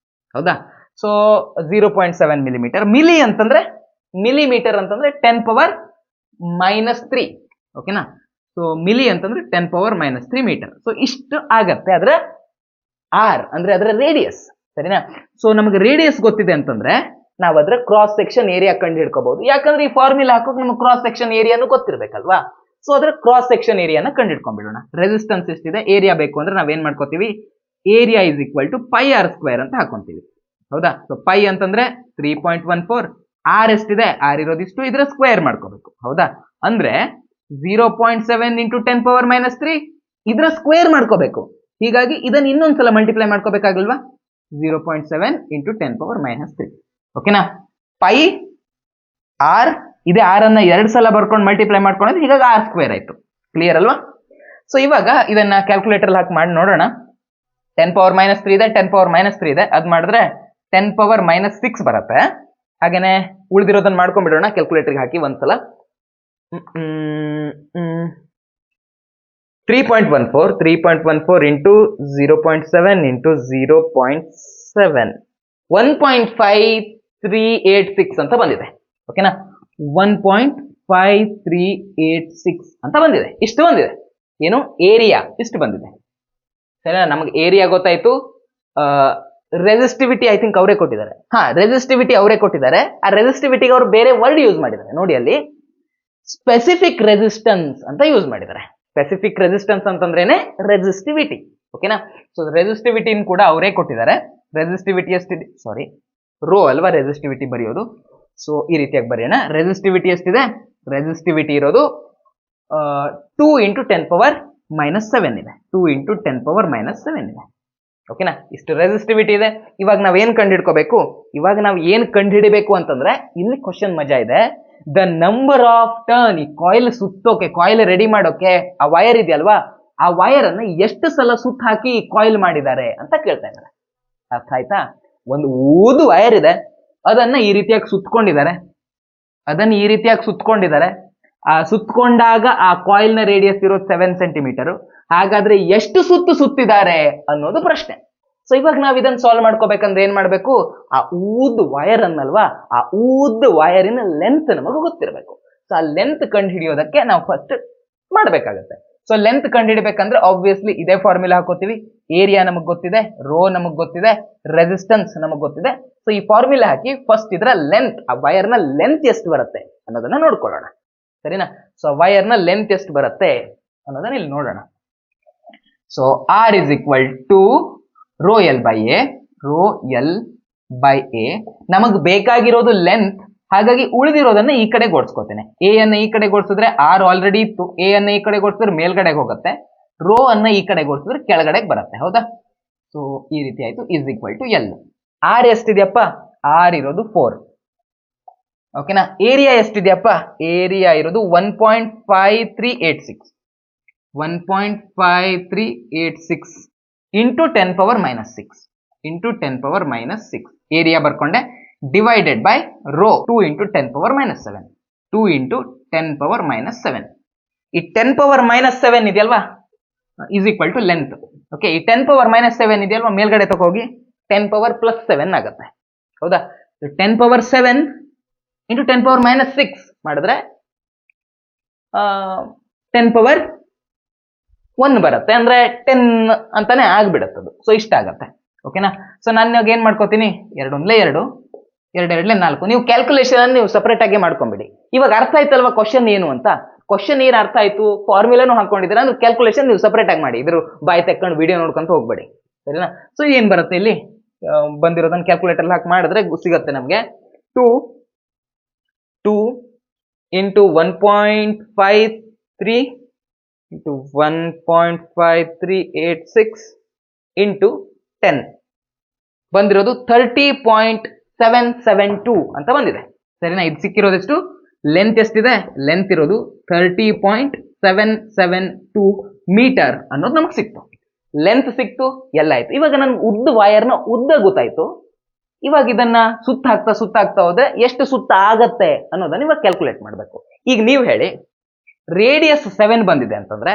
ಹೌದಾ? So 0.7 millimetre. ಮಿಲಿಮೀಟರ್ ಅಂತಂದ್ರೆ 10 ಪವರ್ -3. ಓಕೆನಾ? ಸೊ ಮಿಲಿ ಅಂತಂದ್ರೆ 10 ಪವರ್ -3 ಮೀಟರ್. ಸೊ ಇಷ್ಟು ಆಗತ್ತೆ ಅದರ ಆರ್, ಅಂದ್ರೆ ಅದರ ರೇಡಿಯಸ್, ಸರಿನಾ? ಸೊ ನಮಗೆ ರೇಡಿಯಸ್ ಗೊತ್ತಿದೆ ಅಂತಂದ್ರೆ ನಾವು ಅದರ ಕ್ರಾಸ್ ಸೆಕ್ಷನ್ ಏರಿಯಾ ಕಂಡು ಹಿಡ್ಕೋಬಹುದು. ಯಾಕಂದ್ರೆ ಈ ಫಾರ್ಮುಲಾ ಹಾಕೋಕೆ ನಮ್ಗೆ ಕ್ರಾಸ್ ಸೆಕ್ಷನ್ ಏರಿಯಾನು ಗೊತ್ತಿರ್ಬೇಕಲ್ವಾ? ಸೊ ಅದರ ಕ್ರಾಸ್ ಸೆಕ್ಷನ್ ಏರಿಯಾನ ಕಂಡು ಹಿಡ್ಕೊಂಡ್ಬಿಡೋಣ. ರೆಸಿಸ್ಟೆನ್ಸ್ ಎಷ್ಟಿದೆ, ಏರಿಯಾ ಬೇಕು ಅಂದ್ರೆ ನಾವೇನ್ ಮಾಡ್ಕೋತೀವಿ, area is equal to pi r square ಅಂತ ಹಾಕೊಂತೀವಿ, ಹೌದಾ? ಸೊ ಪೈ ಅಂತಂದ್ರೆ 3.14, ಆರ್ ಎಷ್ಟಿದೆ, ಆರ್ ಇರೋದಿಷ್ಟು, ಇದರ ಸ್ಕ್ವೇರ್ ಮಾಡ್ಕೋಬೇಕು, ಹೌದಾ? ಅಂದ್ರೆ 0.7 ಇಂಟು 10 ಪವರ್ -3 ಇದರ ಸ್ಕ್ವೇರ್ ಮಾಡ್ಕೋಬೇಕು. ಹೀಗಾಗಿ ಇದನ್ನ ಇನ್ನೊಂದ್ಸಲ ಮಲ್ಟಿಪ್ಲೈ ಮಾಡ್ಕೋಬೇಕಾಗಲ್ವಾ? 0.7 into 10 power -3. ಓಕೆನಾ? ಪೈ ಆರ್ ಇದೆ, ಆರ್ ಅನ್ನ 2 ಸಲ ಬರ್ಕೊಂಡು ಮಲ್ಟಿಪ್ಲೈ ಮಾಡ್ಕೊಂಡ್ರೆ ಹೀಗಾಗಿ ಆರ್ ಸ್ಕ್ವೇರ್ ಆಯ್ತು. ಕ್ಲಿಯರ್ ಅಲ್ವಾ? ಸೊ ಇವಾಗ ಇದನ್ನ ಕ್ಯಾಲ್ಕುಲೇಟರ್ ಹಾಕಿ ಮಾಡಿ ನೋಡೋಣ. 10 ಪವರ್ -3 ಇದೆ, 10 ಪವರ್ -3 ಇದೆ, ಅದ್ ಮಾಡಿದ್ರೆ 10 ಪವರ್ -6 ಬರುತ್ತೆ. ಹಾಗೇನೆ ಉಳಿದಿರೋದನ್ನ ಮಾಡ್ಕೊಂಡ್ಬಿಡೋಣ ಕ್ಯಾಲ್ಕುಲೇಟರ್ಗೆ ಹಾಕಿ ಒಂದ್ಸಲ. 3.14 ಇಂಟು 0.7 ಇಂಟು 0.7 1.5386 ಅಂತ ಬಂದಿದೆ. ಓಕೆನಾ? 1.5386 ಅಂತ ಬಂದಿದೆ. ಇಷ್ಟು ಬಂದಿದೆ. ಏನು? ಏರಿಯಾ ಇಷ್ಟು ಬಂದಿದೆ, ಸರಿನಾ? ನಮಗೆ ಏರಿಯಾ ಗೊತ್ತಾಯ್ತು. ರೆಸಿಸ್ಟಿವಿಟಿ ಐ ಥಿಂಕ್ ಅವರೇ ಕೊಟ್ಟಿದ್ದಾರೆ. ರೆಸಿಸ್ಟಿವಿಟಿ ಅವರೇ ಕೊಟ್ಟಿದ್ದಾರೆ. ಆ ರೆಸಿಸ್ಟಿವಿಟಿಗೆ ಅವರು ಬೇರೆ ವರ್ಡ್ ಯೂಸ್ ಮಾಡಿದ್ದಾರೆ ನೋಡಿ, ಅಲ್ಲಿ ಸ್ಪೆಸಿಫಿಕ್ ರೆಸಿಸ್ಟೆನ್ಸ್ ಅಂತ ಯೂಸ್ ಮಾಡಿದ್ದಾರೆ. ಸ್ಪೆಸಿಫಿಕ್ ರೆಸಿಸ್ಟೆನ್ಸ್ ಅಂತಂದ್ರೇನೆ ರೆಸಿಸ್ಟಿವಿಟಿ. ಓಕೆನಾ? ಸೊ ರೆಸಿಸ್ಟಿವಿಟಿ ಕೂಡ ಅವರೇ ಕೊಟ್ಟಿದ್ದಾರೆ. ರೆಸಿಸ್ಟಿವಿಟಿ ಎಷ್ಟಿದೆ, ಸಾರಿ ರೋ ಅಲ್ವಾ ರೆಸಿಸ್ಟಿವಿಟಿ ಬರೆಯೋದು. ಸೊ ಈ ರೀತಿಯಾಗಿ ಬರೆಯೋಣ. ರೆಸಿಸ್ಟಿವಿಟಿ ಎಷ್ಟಿದೆ? ರೆಸಿಸ್ಟಿವಿಟಿ ಇರೋದು 2 ಇಂಟು 10 ಪವರ್ -7 ಇದೆ. 2 ಇಂಟು 10 ಪವರ್ -7 ಇದೆ. ಓಕೆನಾ? ಇಷ್ಟು ರೆಸಿಸ್ಟಿವಿಟಿ ಇದೆ. ಇವಾಗ ನಾವ್ ಏನ್ ಕಂಡುಹಿಡ್ಕೋಬೇಕು? ಇವಾಗ ನಾವು ಏನ್ ಕಂಡುಹಿಡಿಬೇಕು ಅಂತಂದ್ರೆ ಇಲ್ಲಿ ಕ್ವಶನ್ ಮಜಾ ಇದೆ. ದ ನಂಬರ್ ಆಫ್ ಟರ್ನ್, ಈ ಕಾಯಿಲ್ ಸುತ್ತೋಕೆ, ಕಾಯಿಲ್ ರೆಡಿ ಮಾಡೋಕೆ ಆ ವೈರ್ ಇದೆಯಲ್ವಾ, ಆ ವೈರ್ ಅನ್ನ ಎಷ್ಟು ಸಲ ಸುತ್ತ ಹಾಕಿ ಕಾಯಿಲ್ ಮಾಡಿದ್ದಾರೆ ಅಂತ ಕೇಳ್ತಾ ಇದ್ದಾರೆ. ಅರ್ಥ ಆಯ್ತಾ? ಒಂದು ಊದು ವೈರ್ ಇದೆ, ಅದನ್ನ ಈ ರೀತಿಯಾಗಿ ಸುತ್ತಕೊಂಡಿದ್ದಾರೆ. ಆ ಸುತ್ತಕೊಂಡಾಗ ಆ ಕಾಯಿಲ್ ನ ರೇಡಿಯಸ್ ಇರೋದು 7 ಸೆಂಟಿಮೀಟರ್. ಹಾಗಾದ್ರೆ ಎಷ್ಟು ಸುತ್ತಿದ್ದಾರೆ ಅನ್ನೋದು ಪ್ರಶ್ನೆ. ಸೊ ಇವಾಗ ನಾವ್ ಇದನ್ನ ಸಾಲ್ವ್ ಮಾಡ್ಕೋಬೇಕಂದ್ರೆ ಏನ್ ಮಾಡ್ಬೇಕು? ಆ ಊದ್ ವೈರ್ ಅನ್ನಲ್ವಾ, ಆ ಊದ್ ವೈರಿನ ಲೆಂತ್ ನಮಗೆ ಗೊತ್ತಿರಬೇಕು. ಸೊ ಆ ಲೆಂತ್ ಕಂಡು ಹಿಡಿಯೋದಕ್ಕೆ ನಾವು ಫಸ್ಟ್ ಮಾಡ್ಬೇಕಾಗತ್ತೆ. ಸೊ ಲೆಂತ್ ಕಂಡು ಹಿಡಿಬೇಕಂದ್ರೆ ಆಬ್ವಿಯಸ್ಲಿ ಇದೇ ಫಾರ್ಮುಲಾ ಹಾಕೋತೀವಿ. ಏರಿಯಾ ನಮಗ್ ಗೊತ್ತಿದೆ, ರೋ ನಮಗ್ ಗೊತ್ತಿದೆ, ರೆಸಿಸ್ಟೆನ್ಸ್ ನಮಗ್ ಗೊತ್ತಿದೆ. ಸೊ ಈ ಫಾರ್ಮುಲಾ ಹಾಕಿ ಫಸ್ಟ್ ಇದರ ಲೆಂತ್, ಆ ವೈರ್ ನ ಲೆಂತ್ ಎಷ್ಟು ಬರುತ್ತೆ ಅನ್ನೋದನ್ನ ನೋಡ್ಕೊಳ್ಳೋಣ, ಸರಿನಾ? ಸೊ ವೈರ್ ನ ಲೆಂತ್ ಎಷ್ಟು ಬರುತ್ತೆ ಅನ್ನೋದನ್ನ ಇಲ್ಲಿ ನೋಡೋಣ. So r is equal to rho l by a. ನಮಗ್ ಬೇಕಾಗಿರೋದು ಲೆಂತ್, ಹಾಗಾಗಿ ಉಳಿದಿರೋದನ್ನ ಈ ಕಡೆ ಓಡಿಸ್ಕೋತೇನೆ. ಎ ಅನ್ನ ಈ ಕಡೆ ಓಡಿಸಿದ್ರೆ ಆರ್ ಆಲ್ರೆಡಿ ಇತ್ತು, ಎ ಅನ್ನ ಈ ಕಡೆ ಓಡಿಸಿದ್ರೆ ಮೇಲ್ಗಡೆಗೆ ಹೋಗುತ್ತೆ, ರೋ ಅನ್ನ ಈ ಕಡೆ ಓಡಿಸಿದ್ರೆ ಕೆಳಗಡೆಗೆ ಬರುತ್ತೆ, ಹೌದಾ? ಸೊ ಈ ರೀತಿ ಆಯ್ತು. Is equal to l. R ಎಷ್ಟಿದೆಯಪ್ಪ? ಆರ್ ಇರೋದು 4. ಓಕೆನಾ? ಏರಿಯಾ ಎಷ್ಟಿದೆಯಪ್ಪ? ಏರಿಯಾ ಇರೋದು 1.5386. 1.5386 ಇಂಟು 10 ಪವರ್ -6 ಏರಿಯಾ ಬರ್ಕೊಂಡೆ. Divided by rho 2 into 10 power -7. 2 into 10 power -7. ಈ 10 ಪವರ್ -7 ಇದೆಯಲ್ವಾ, is equal to length. Okay, ಈ 10 ಪವರ್ -7 ಇದೆಯಲ್ವಾ, ಮೇಲ್ಗಡೆ ತಗೋಗಿ 10 ಪವರ್ +7 ಆಗುತ್ತೆ. ಹೌದಾ? 10 ಪವರ್ 7 ಇಂಟು 10 ಪವರ್ -6 ಮಾಡಿದ್ರೆ 10 ಪವರ್ 1 ಬರುತ್ತೆ, ಅಂದ್ರೆ 10 ಅಂತಾನೆ ಆಗ್ಬಿಡತ್ತದು. ಸೊ ಇಷ್ಟ ಆಗತ್ತೆ. ಓಕೆನಾ? ಸೊ ನಾನು ಇವಾಗ ಏನ್ ಮಾಡ್ಕೋತೀನಿ, 2 1 2 2 2 4. ನೀವು ಕ್ಯಾಲ್ಕುಲೇಷನ್ ನೀವು ಸಪರೇಟ್ ಆಗಿ ಮಾಡ್ಕೊಂಬಿಡಿ. ಇವಾಗ ಅರ್ಥ ಆಯ್ತಲ್ವಾ ಕ್ವಶನ್ ಏನು ಅಂತ? ಕ್ವಶನ್ ಏನು ಅರ್ಥ ಆಯ್ತು, ಫಾರ್ಮುಲಾನು ಹಾಕೊಂಡಿದ್ದೀರಾ ಅಂದ್ರೆ ಕ್ಯಾಲ್ಕುಲೇಷನ್ ನೀವು ಸಪರೇಟ್ ಆಗಿ ಮಾಡಿ. ಇದ್ರ ಬಾಯಿ ತೆಕ್ಕೊಂಡು ವಿಡಿಯೋ ನೋಡ್ಕೊಂತ ಹೋಗ್ಬೇಡಿ, ಸರಿನಾ? ಸೊ ಏನ್ ಬರುತ್ತೆ ಇಲ್ಲಿ ಬಂದಿರೋದನ್ನ ಕ್ಯಾಲ್ಕುಲೇಟರ್ ಹಾಕಿ ಮಾಡಿದ್ರೆ ಸಿಗತ್ತೆ ನಮಗೆ 2 ಇಂಟು 1.53 ಇಂಟು 1.5386 ಇಂಟು 10 ಬಂದಿರೋದು 30.772 ಅಂತ ಬಂದಿದೆ, ಸರಿನಾ? ಇದು ಸಿಕ್ಕಿರೋದೆಷ್ಟು? ಲೆಂತ್ ಎಷ್ಟಿದೆ? ಲೆಂತ್ ಇರೋದು 30.772 ಮೀಟರ್ ಅನ್ನೋದು ನಮಗೆ ಸಿಕ್ತು. ಲೆಂತ್ ಸಿಕ್ತು, ಎಲ್ಲ ಆಯ್ತು. ಇವಾಗ ನನ್ಗೆ ವೈರ್ನ ಉದ್ದ ಗೊತ್ತಾಯ್ತು. ಇವಾಗ ಇದನ್ನ ಸುತ್ತ ಹಾಕ್ತಾ ಹೋದ್ರೆ ಎಷ್ಟು ಸುತ್ತ ಆಗತ್ತೆ ಅನ್ನೋದನ್ನ ಇವಾಗ ಕ್ಯಾಲ್ಕುಲೇಟ್ ಮಾಡಬೇಕು. ಈಗ ನೀವು ಹೇಳಿ, ರೇಡಿಯಸ್ 7 ಬಂದಿದೆ ಅಂತಂದ್ರೆ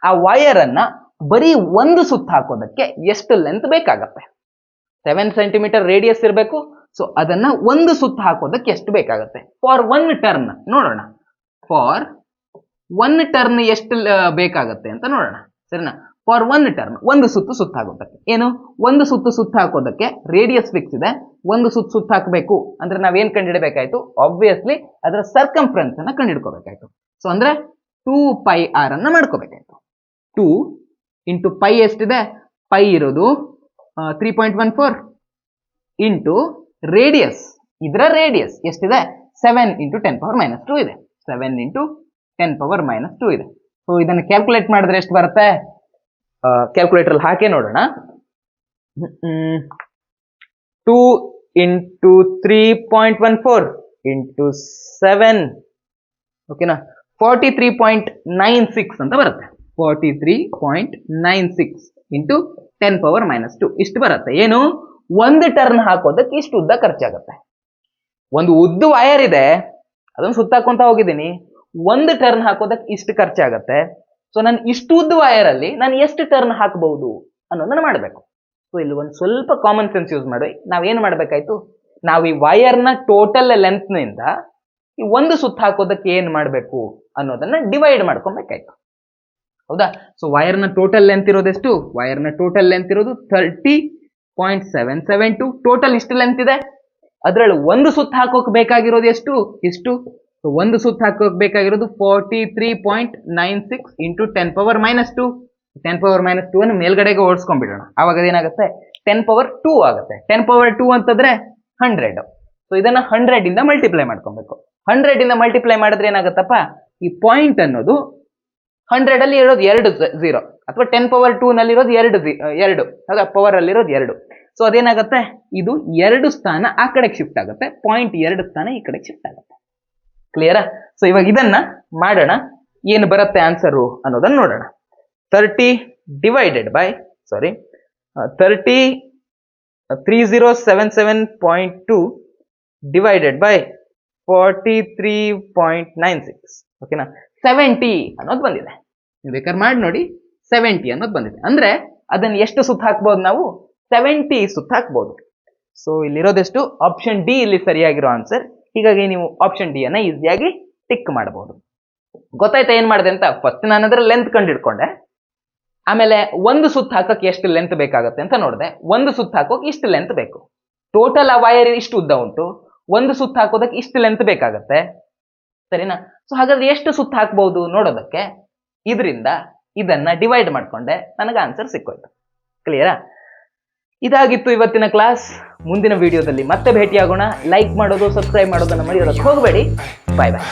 ಆ ವೈರ್ ಅನ್ನ ಬರೀ ಒಂದು ಸುತ್ತ ಹಾಕೋದಕ್ಕೆ ಎಷ್ಟು ಲೆಂತ್ ಬೇಕಾಗತ್ತೆ? 7 ಸೆಂಟಿಮೀಟರ್ ರೇಡಿಯಸ್ ಇರಬೇಕು. ಸೊ ಅದನ್ನ ಒಂದು ಸುತ್ತ ಹಾಕೋದಕ್ಕೆ ಎಷ್ಟು ಬೇಕಾಗತ್ತೆ? ಫಾರ್ 1 ಟರ್ನ್ ನೋಡೋಣ. ಫಾರ್ 1 ಟರ್ನ್ ಎಷ್ಟು ಬೇಕಾಗತ್ತೆ ಅಂತ ನೋಡೋಣ, ಸರಿನಾ? ಫಾರ್ 1 ಟರ್ನ್, ಒಂದು ಸುತ್ತ ಹಾಕೋದಕ್ಕೆ ಏನು? ಒಂದು ಸುತ್ತ ಹಾಕೋದಕ್ಕೆ ರೇಡಿಯಸ್ ಫಿಕ್ಸ್ ಇದೆ. ಒಂದು ಸುತ್ತ ಹಾಕಬೇಕು ಅಂದ್ರೆ ನಾವೇನ್ ಕಂಡುಹಿಡಬೇಕಾಯ್ತು? ಆಬ್ವಿಯಸ್ಲಿ ಅದರ ಸರ್ಕಂಫರೆನ್ಸ್ ಅನ್ನ ಕಂಡುಹಿಡ್ಕೋಬೇಕಾಯ್ತು. ಸೊ ಅಂದ್ರೆ 2πr ಅನ್ನ ಮಾಡ್ಕೋಬೇಕಾಯ್ತು. 2 ಇಂಟು ಪೈ ಎಷ್ಟಿದೆ? ಪೈ ಇರೋದು 3.14 ಇಂಟು ರೇಡಿಯಸ್, ಇದರ ರೇಡಿಯಸ್ ಎಷ್ಟಿದೆ? 7 ಇಂಟು 10 ಪವರ್ -2 ಇದೆ. 7 ಇಂಟು 10 ಪವರ್ -2 ಇದೆ. ಸೊ ಇದನ್ನು ಕ್ಯಾಲ್ಕುಲೇಟ್ ಮಾಡಿದ್ರೆ ಎಷ್ಟು ಬರುತ್ತೆ? ಕ್ಯಾಲ್ಕುಲೇಟರ್ ಹಾಕಿ ನೋಡೋಣ. 2 ಇಂಟು 3.14 ಇಂಟು 7, ಓಕೆನಾ? 43.96 ಅಂತ ಬರುತ್ತೆ. 43.96 ಇಂಟು 10 ಪವರ್ -2 ಇಷ್ಟು ಬರುತ್ತೆ. ಏನು? ಒಂದು ಟರ್ನ್ ಹಾಕೋದಕ್ಕೆ ಇಷ್ಟು ಉದ್ದ ಖರ್ಚಾಗುತ್ತೆ. ಒಂದು ಉದ್ದ ವೈರ್ ಇದೆ, ಅದನ್ನು ಸುತ್ತಾಕೊಂತ ಹೋಗಿದ್ದೀನಿ. ಒಂದು ಟರ್ನ್ ಹಾಕೋದಕ್ಕೆ ಇಷ್ಟು ಖರ್ಚಾಗತ್ತೆ. ಸೊ ನಾನು ಇಷ್ಟು ಉದ್ದ ವೈರ್ ಅಲ್ಲಿ ನಾನು ಎಷ್ಟು ಟರ್ನ್ ಹಾಕಬಹುದು ಅನ್ನೋದನ್ನ ಮಾಡಬೇಕು. ಸೊ ಇಲ್ಲಿ ಒಂದು ಸ್ವಲ್ಪ ಕಾಮನ್ ಸೆನ್ಸ್ ಯೂಸ್ ಮಾಡಿ ನಾವೇನು ಮಾಡಬೇಕಾಯ್ತು? ನಾವು ಈ ವೈರ್ನ ಟೋಟಲ್ ಲೆಂತ್ ನಿಂದ ಈ ಒಂದು ಸುತ್ತ ಹಾಕೋದಕ್ಕೆ ಏನ್ ಮಾಡಬೇಕು ಅನ್ನೋದನ್ನ ಡಿವೈಡ್ ಮಾಡ್ಕೊಬೇಕಾಯ್ತು. ಹೌದಾ? ಸೊ ವೈರ್ನ ಟೋಟಲ್ ಲೆಂತ್ ಇರೋದೆಷ್ಟು? ವೈರ್ನ ಟೋಟಲ್ ಲೆಂತ್ ಇರೋದು 30.772. ಟೋಟಲ್ ಇಷ್ಟು ಲೆಂತ್ ಇದೆ. ಅದರಲ್ಲಿ ಒಂದು ಸುತ್ತ ಹಾಕೋಕ್ ಬೇಕಾಗಿರೋದು ಎಷ್ಟು? ಇಷ್ಟು. ಸೊ ಒಂದು ಸುತ್ತ ಹಾಕೋಕ್ ಬೇಕಾಗಿರೋದು 43.96 ಇಂಟು 10 ಪವರ್ -2. 10 ಪವರ್ -2 ಅನ್ನು ಮೇಲ್ಗಡೆಗೆ ಓಡಿಸ್ಕೊಂಡ್ಬಿಡೋಣ. ಅವಾಗ ಅದೇನಾಗುತ್ತೆ? 10 ಪವರ್ 2 ಆಗುತ್ತೆ. 10 ಪವರ್ 2 ಅಂತಂದ್ರೆ 100. ಸೊ ಇದನ್ನ 100 ಇಂದ ಮಲ್ಟಿಪ್ಲೈ ಮಾಡ್ಕೊಬೇಕು. 100 ಇಂದ ಮಲ್ಟಿಪ್ಲೈ ಮಾಡಿದ್ರೆ ಏನಾಗುತ್ತಪ್ಪ? ಈ ಪಾಯಿಂಟ್ ಅನ್ನೋದು 100 ಅಲ್ಲಿ ಇರೋದು 2 0 ಅಥವಾ 10 ಪವರ್ 2 ನಲ್ಲಿ ಇರೋದು 2 ಹೌದಾ? ಪವರ್ ಅಲ್ಲಿ ಇರೋದು 2. ಸೊ ಅದೇನಾಗುತ್ತೆ? ಇದು 2 ಸ್ಥಾನ ಆ ಕಡೆಗೆ ಶಿಫ್ಟ್ ಆಗುತ್ತೆ. ಪಾಯಿಂಟ್ 2 ಸ್ಥಾನ ಈ ಕಡೆಗೆ ಶಿಫ್ಟ್ ಆಗುತ್ತೆ. ಕ್ಲಿಯರಾ? ಸೊ ಇವಾಗ ಇದನ್ನ ಮಾಡೋಣ, ಏನು ಬರುತ್ತೆ ಆನ್ಸರು ಅನ್ನೋದನ್ನ ನೋಡೋಣ. 3077.2 ಡಿವೈಡೆಡ್ ಬೈ 43.96. ಓಕೆನಾ? 70 ಅನ್ನೋದು ಬಂದಿದೆ. ನೀವು ಬೇಕಾದ್ರೆ ಮಾಡಿ ನೋಡಿ, 70 ಅನ್ನೋದು ಬಂದಿದೆ. ಅಂದ್ರೆ ಅದನ್ನ ಎಷ್ಟು ಸುತ್ತ ಹಾಕ್ಬೋದು ನಾವು? 70 ಸುತ್ತ ಹಾಕ್ಬೋದು. ಸೊ ಇಲ್ಲಿರೋದೆಷ್ಟು? ಆಪ್ಷನ್ ಡಿ ಇಲ್ಲಿ ಸರಿಯಾಗಿರೋ ಆನ್ಸರ್. ಹೀಗಾಗಿ ನೀವು ಆಪ್ಷನ್ ಡಿ ಅನ್ನ ಈಸಿಯಾಗಿ ಟಿಕ್ ಮಾಡಬಹುದು. ಗೊತ್ತಾಯ್ತಾ ಏನ್ ಮಾಡಿದೆ ಅಂತ? ಫಸ್ಟ್ ನಾನು ಅದರ ಲೆಂತ್ ಕಂಡಿಡ್ಕೊಂಡೆ. ಆಮೇಲೆ ಒಂದು ಸುತ್ತ ಹಾಕಕ್ಕೆ ಎಷ್ಟು ಲೆಂತ್ ಬೇಕಾಗುತ್ತೆ ಅಂತ ನೋಡಿದೆ. ಒಂದು ಸುತ್ತ ಹಾಕೋಕೆ ಇಷ್ಟು ಲೆಂತ್ ಬೇಕು. ಟೋಟಲ್ ಆ ವೈರ್ ಇಷ್ಟು ಉದ್ದ ಉಂಟು. ಒಂದು ಸುತ್ತ ಹಾಕೋದಕ್ಕೆ ಇಷ್ಟು ಲೆಂತ್ ಬೇಕಾಗತ್ತೆ, ಸರಿನಾ? ಸೊ ಹಾಗಾದ್ರೆ ಎಷ್ಟು ಸುತ್ತ ಹಾಕ್ಬಹುದು ನೋಡೋದಕ್ಕೆ ಇದರಿಂದ ಇದನ್ನ ಡಿವೈಡ್ ಮಾಡ್ಕೊಂಡೆ, ನನಗೆ ಆನ್ಸರ್ ಸಿಕ್ಕೋಯ್ತು. ಕ್ಲಿಯರಾ? ಇದಾಗಿತ್ತು ಇವತ್ತಿನ ಕ್ಲಾಸ್. ಮುಂದಿನ ವಿಡಿಯೋದಲ್ಲಿ ಮತ್ತೆ ಭೇಟಿಯಾಗೋಣ. ಲೈಕ್ ಮಾಡೋದು, ಸಬ್ಸ್ಕ್ರೈಬ್ ಮಾಡೋದನ್ನ ಮರೆಯೋದಕ್ಕೆ ಹೋಗಬೇಡಿ. ಬಾಯ್ ಬಾಯ್.